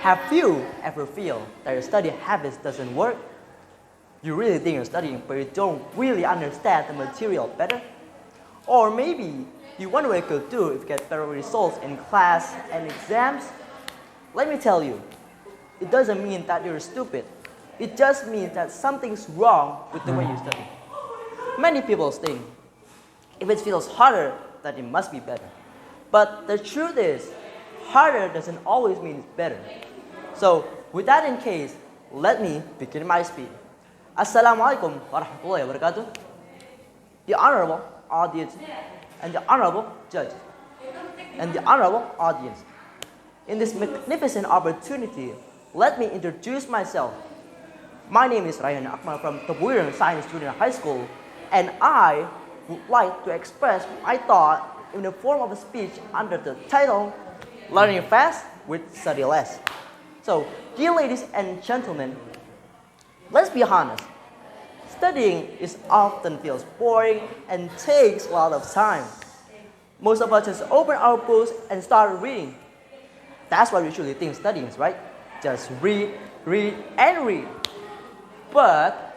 Have you ever feel that your study habits doesn't work? You really think you're studying, but you don't really understand the material better? Or maybe you wonder what you could do if you get better results in class and exams? Let me tell you, it doesn't mean that you're stupid. It just means that something's wrong with the way you study. Many people think if it feels harder, that it must be better. But the truth is, harder doesn't always mean it's better. So, with that in case, let me begin my speech. Assalamualaikum warahmatullahi wabarakatuh. The honorable audience and the honorable judge and the honorable audience. In this magnificent opportunity, let me introduce myself. My name is Raihan Akmal from Tebuireng Sains Junior High School, and I would like to express my thought in the form of a speech under the title, Learning Fast with Study Less. So, dear ladies and gentlemen, let's be honest. Studying often feels boring and takes a lot of time. Most of us just open our books and start reading. That's what we usually think studying is, right? Just read, read, and read. But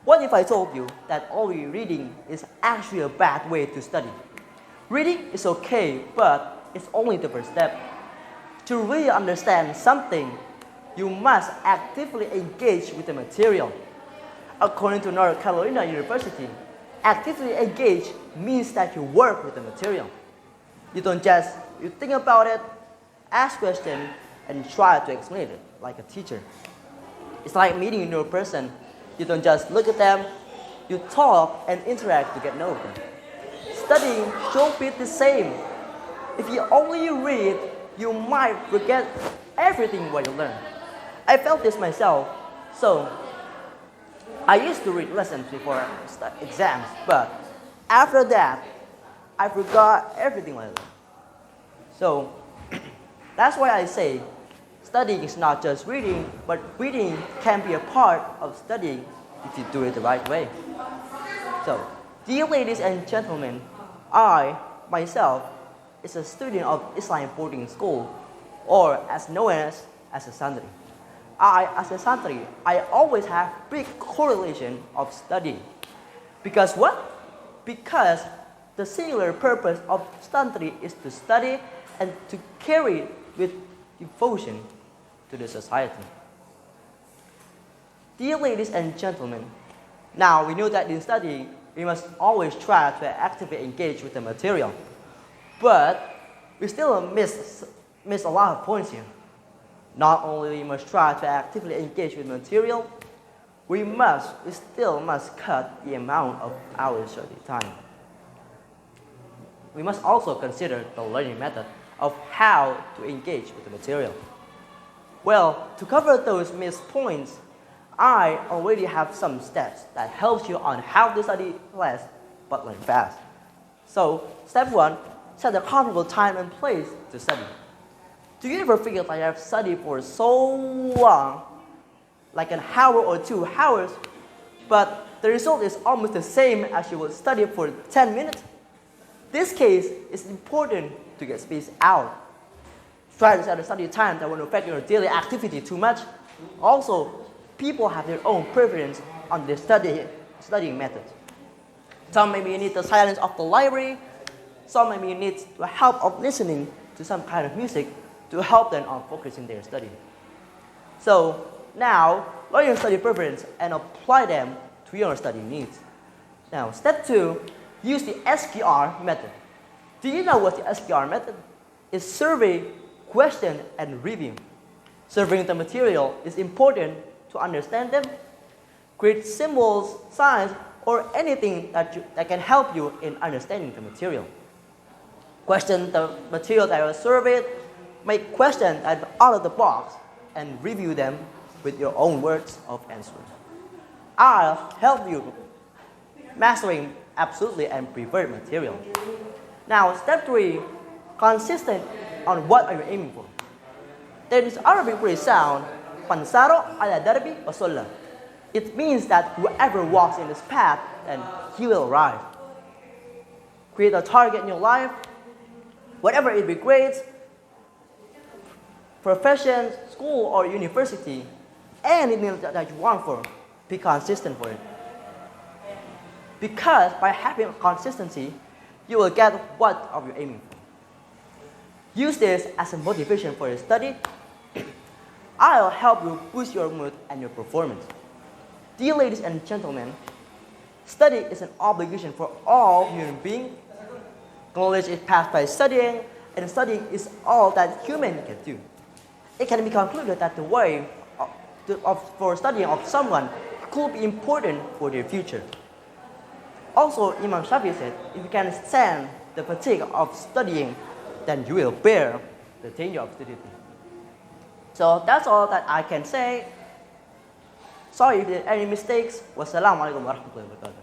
what if I told you that only reading is actually a bad way to study? Reading is okay, but it's only the first step. To really understand something, you must actively engage with the material. According to North Carolina University, actively engage means that you work with the material. You don't just think about it, ask questions, and try to explain it like a teacher. It's like meeting a new person. You don't just look at them, you talk and interact to get to know them. Studying should be the same. If you only read, you might forget everything what you learn. I felt this myself, so I used to read lessons before exams, but after that, I forgot everything I learned. So that's why I say studying is not just reading, but reading can be a part of studying if you do it the right way. So, dear ladies and gentlemen, I, myself, is a student of Islamic boarding school, or as known as a santri. As a santri, I always have big correlation of studying. Because what? Because the singular purpose of santri is to study and to carry with devotion to the society. Dear ladies and gentlemen, now we know that in studying, we must always try to actively engage with the material. But we still miss a lot of points here. Not only we must try to actively engage with material, we still must cut the amount of our study time. We must also consider the learning method of how to engage with the material. Well, to cover those missed points, I already have some steps that helps you on how to study less but learn fast. So, step 1, set a comfortable time and place to study. Do you ever feel like you have studied for so long, like an hour or 2 hours, but the result is almost the same as you would study for 10 minutes? This case is important to get spaced out. Try to set a study time that won't affect your daily activity too much. Also, people have their own preference on their studying method. Some maybe need the silence of the library. Some maybe need the help of listening to some kind of music to help them on focusing their study. So now, learn your study preference and apply them to your study needs. Now, step 2, use the SQR method. Do you know what the SQR method is? Survey, question, and review. Surveying the material is important to understand them. Create symbols, signs, or anything that can help you in understanding the material. Question the material that you surveyed, make questions that are out of the box, and review them with your own words of answers. I'll help you mastering absolutely and preferred material. Now, step 3, consistent on what are you aiming for. There is Arabic phrase sound, Pansaro ala darbi wa. It means that whoever walks in this path, then he will arrive. Create a target in your life, whatever it be great. profession, school, or university, anything that you want for, be consistent for it. Because by having consistency, you will get what you're aiming for. Use this as a motivation for your study. I'll help you boost your mood and your performance. Dear ladies and gentlemen, study is an obligation for all human beings. Knowledge is passed by studying, and studying is all that human can do. It can be concluded that the way for studying of someone could be important for their future. Also, Imam Shafi said, if you can stand the fatigue of studying, then you will bear the danger of studying. So that's all that I can say. Sorry if there are any mistakes. Wassalamu alaikum warahmatullahi wabarakatuh.